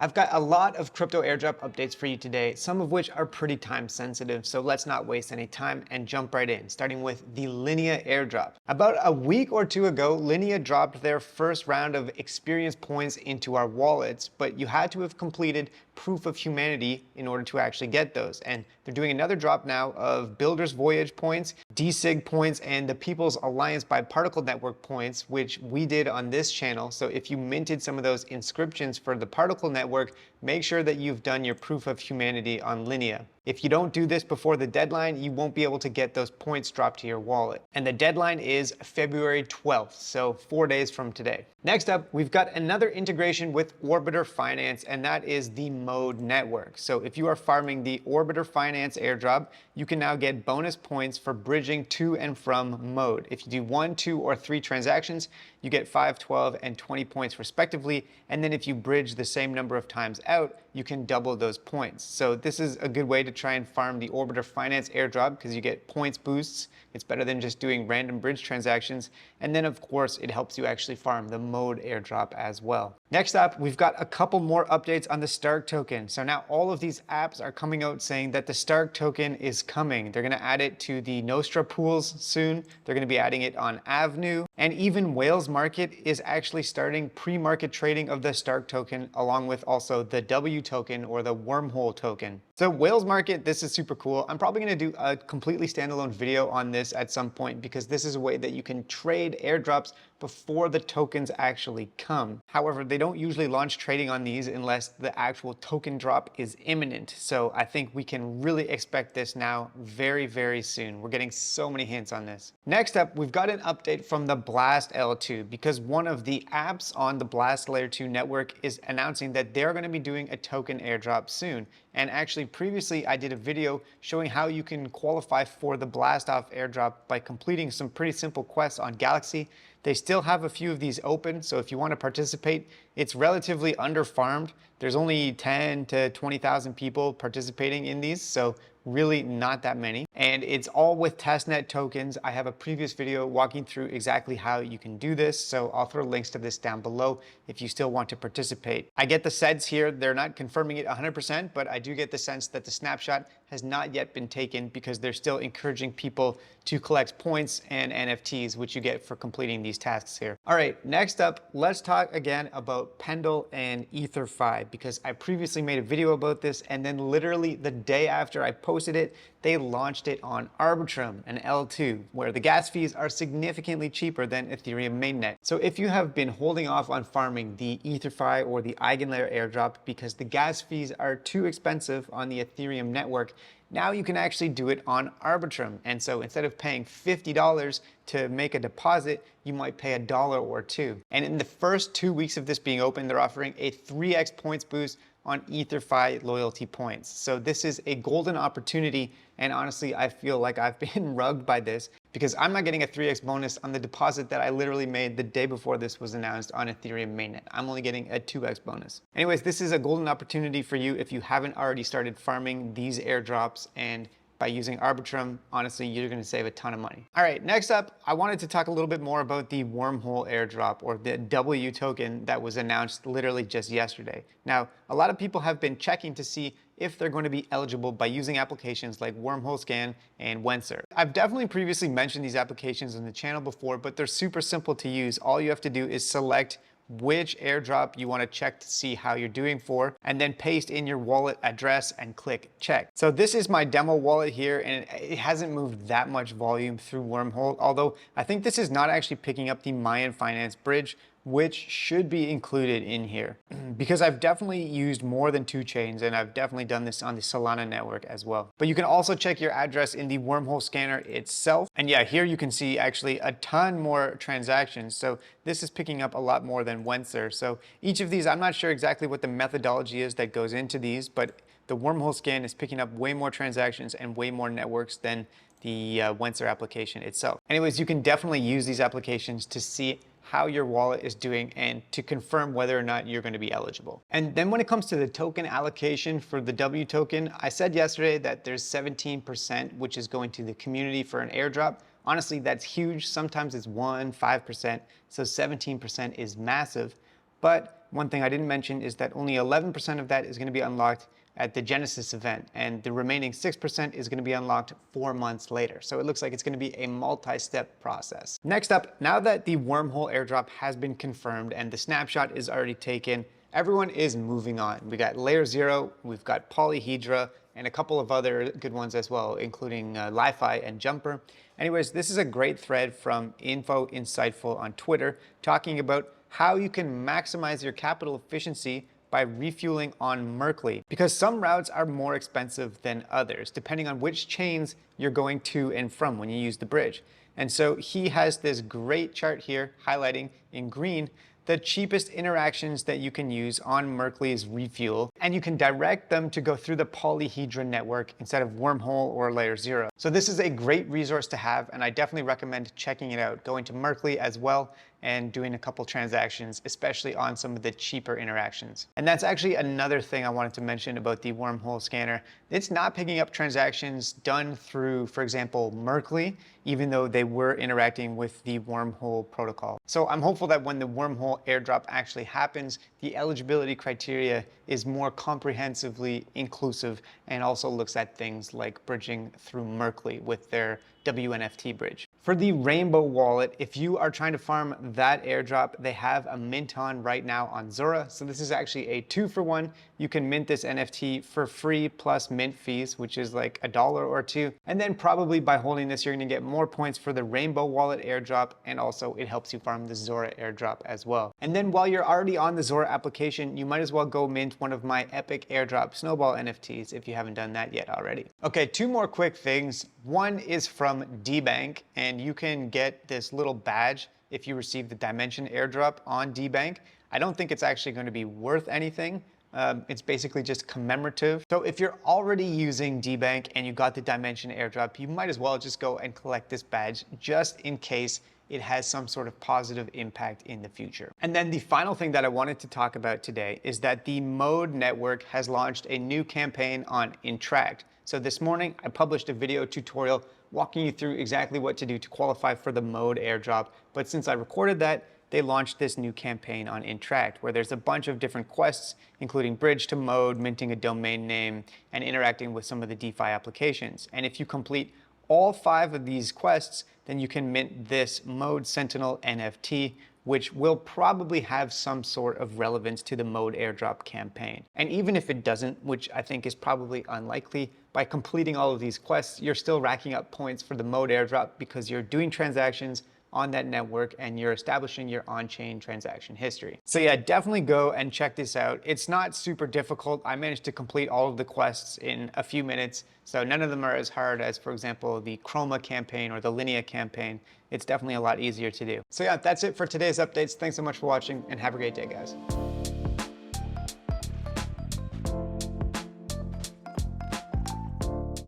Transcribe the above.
I've got a lot of crypto airdrop updates for you today, some of which are pretty time sensitive, so let's not waste any time and jump right in, starting with the LINEA airdrop. About a week or two ago, LINEA dropped their first round of experience points into our wallets, but you had to have completed proof of humanity in order to actually get those. And they're doing another drop now of Builder's Voyage points, DSIG points, and the People's Alliance by Particle Network points, which we did on this channel. So if you minted some of those inscriptions for the Particle Network, make sure that you've done your proof of humanity on LINEA. If you don't do this before the deadline, you won't be able to get those points dropped to your wallet. And the deadline is February 12th, so 4 days from today. Next up, we've got another integration with Orbiter Finance, and that is the Mode network. So if you are farming the Orbiter Finance airdrop, you can now get bonus points for bridging to and from Mode. If you do 1, 2, or 3 transactions, you get 5, 12, and 20 points respectively. And then if you bridge the same number of times out, you can double those points. So this is a good way to try and farm the Orbiter Finance airdrop because you get points boosts. It's better than just doing random bridge transactions. And then of course, it helps you actually farm the Mode airdrop as well. Next up, we've got a couple more updates on the Stark token. So now all of these apps are coming out saying that the Stark token is coming. They're gonna add it to the Nostra pools soon. They're gonna be adding it on Avenue. And even Whales Market is actually starting pre-market trading of the Stark token, along with also the W token or the Wormhole token. So Whales Market, this is super cool. I'm probably gonna do a completely standalone video on this at some point because this is a way that you can trade airdrops before the tokens actually come. However, they don't usually launch trading on these unless the actual token drop is imminent. So I think we can really expect this now very, very soon. We're getting so many hints on this. Next up, we've got an update from the Blast L2 because one of the apps on the Blast Layer 2 network is announcing that they're going to be doing a token airdrop soon. And actually previously I did a video showing how you can qualify for the Blast Off airdrop by completing some pretty simple quests on Galaxy. They still have a few of these open, so if you want to participate, it's relatively under-farmed. There's only 10 to 20,000 people participating in these, so really not that many. And it's all with testnet tokens. I have a previous video walking through exactly how you can do this, so I'll throw links to this down below if you still want to participate. I get the sense here, they're not confirming it 100%, but I do get the sense that the snapshot has not yet been taken because they're still encouraging people to collect points and NFTs, which you get for completing these tasks here. All right, next up, let's talk again about Pendle and EtherFi because I previously made a video about this and then literally the day after I posted it, they launched it on Arbitrum and L2, where the gas fees are significantly cheaper than Ethereum mainnet. So if you have been holding off on farming the EtherFi or the Eigenlayer airdrop because the gas fees are too expensive on the Ethereum network, now you can actually do it on Arbitrum. And so instead of paying $50 to make a deposit, you might pay $1 or $2. And in the first 2 weeks of this being open, they're offering a 3x points boost on EtherFi loyalty points. So this is a golden opportunity. And honestly, I feel like I've been rugged by this because I'm not getting a 3x bonus on the deposit that I literally made the day before this was announced on Ethereum mainnet. I'm only getting a 2x bonus. Anyways, this is a golden opportunity for you if you haven't already started farming these airdrops, and by using Arbitrum, honestly, you're gonna save a ton of money. All right, next up, I wanted to talk a little bit more about the Wormhole airdrop or the W token that was announced literally just yesterday. Now, a lot of people have been checking to see if they're going to be eligible by using applications like Wormhole Scan and Wenser. I've definitely previously mentioned these applications on the channel before, but they're super simple to use. All you have to do is select which airdrop you want to check to see how you're doing for, and then paste in your wallet address and click check. So this is my demo wallet here, and it hasn't moved that much volume through Wormhole, although I think this is not actually picking up the Mayan Finance bridge, which should be included in here because I've definitely used more than 2 chains, and I've definitely done this on the Solana network as well. But you can also check your address in the Wormhole scanner itself. And yeah, here you can see actually a ton more transactions. So this is picking up a lot more than Wenser. So each of these, I'm not sure exactly what the methodology is that goes into these, but the Wormhole scan is picking up way more transactions and way more networks than the Wenser application itself. Anyways, you can definitely use these applications to see how your wallet is doing and to confirm whether or not you're going to be eligible. And then when it comes to the token allocation for the W token, I said yesterday that there's 17%, which is going to the community for an airdrop. Honestly, that's huge. Sometimes it's 1%, 5%, so 17% is massive. But one thing I didn't mention is that only 11% of that is going to be unlocked at the Genesis event, and the remaining 6% is going to be unlocked 4 months later. So it looks like it's going to be a multi-step process. Next up, now that the wormhole airdrop has been confirmed and the snapshot is already taken, everyone is moving on. We got Layer 0, we've got Polyhedra, and a couple of other good ones as well, including Li-Fi and Jumper. Anyways, this is a great thread from Info Insightful on Twitter talking about how you can maximize your capital efficiency by refueling on Merkley, because some routes are more expensive than others, depending on which chains you're going to and from when you use the bridge. And so he has this great chart here highlighting in green the cheapest interactions that you can use on Merkley's refuel, and you can direct them to go through the Polyhedra network instead of Wormhole or Layer 0. So this is a great resource to have, and I definitely recommend checking it out, going to Merkley as well and doing a couple transactions, especially on some of the cheaper interactions. And that's actually another thing I wanted to mention about the wormhole scanner. It's not picking up transactions done through, for example, Merkley, even though they were interacting with the wormhole protocol. So I'm hopeful that when the wormhole airdrop actually happens, the eligibility criteria is more comprehensively inclusive and also looks at things like bridging through Merkley with their WNFT bridge. For the Rainbow wallet, if you are trying to farm that airdrop, they have a mint on right now on ZORA. So this is actually a 2-for-1. You can mint this NFT for free plus mint fees, which is like $1 or $2. And then probably by holding this, you're gonna get more points for the Rainbow wallet airdrop. And also it helps you farm the ZORA airdrop as well. And then while you're already on the ZORA application, you might as well go mint one of my epic airdrop snowball NFTs if you haven't done that yet already. Okay, 2 more quick things. One is from DBank, and you can get this little badge if you receive the Dimension airdrop on DBank. I don't think it's actually going to be worth anything. It's basically just commemorative. So if you're already using DBank and you got the Dimension airdrop, you might as well just go and collect this badge just in case it has some sort of positive impact in the future. And then the final thing that I wanted to talk about today is that the Mode Network has launched a new campaign on Interact. So this morning I published a video tutorial walking you through exactly what to do to qualify for the Mode airdrop. But since I recorded that, they launched this new campaign on Interact where there's a bunch of different quests, including bridge to Mode, minting a domain name, and interacting with some of the DeFi applications. And if you complete all 5 of these quests, then you can mint this Mode Sentinel NFT, which will probably have some sort of relevance to the Mode airdrop campaign. And even if it doesn't, which I think is probably unlikely, by completing all of these quests, you're still racking up points for the Mode airdrop because you're doing transactions on that network and you're establishing your on-chain transaction history. So yeah, definitely go and check this out. It's not super difficult. I managed to complete all of the quests in a few minutes, so none of them are as hard as, for example, the Chroma campaign or the LINEA campaign. It's definitely a lot easier to do. So yeah, that's it for today's updates. Thanks so much for watching and have a great day, guys.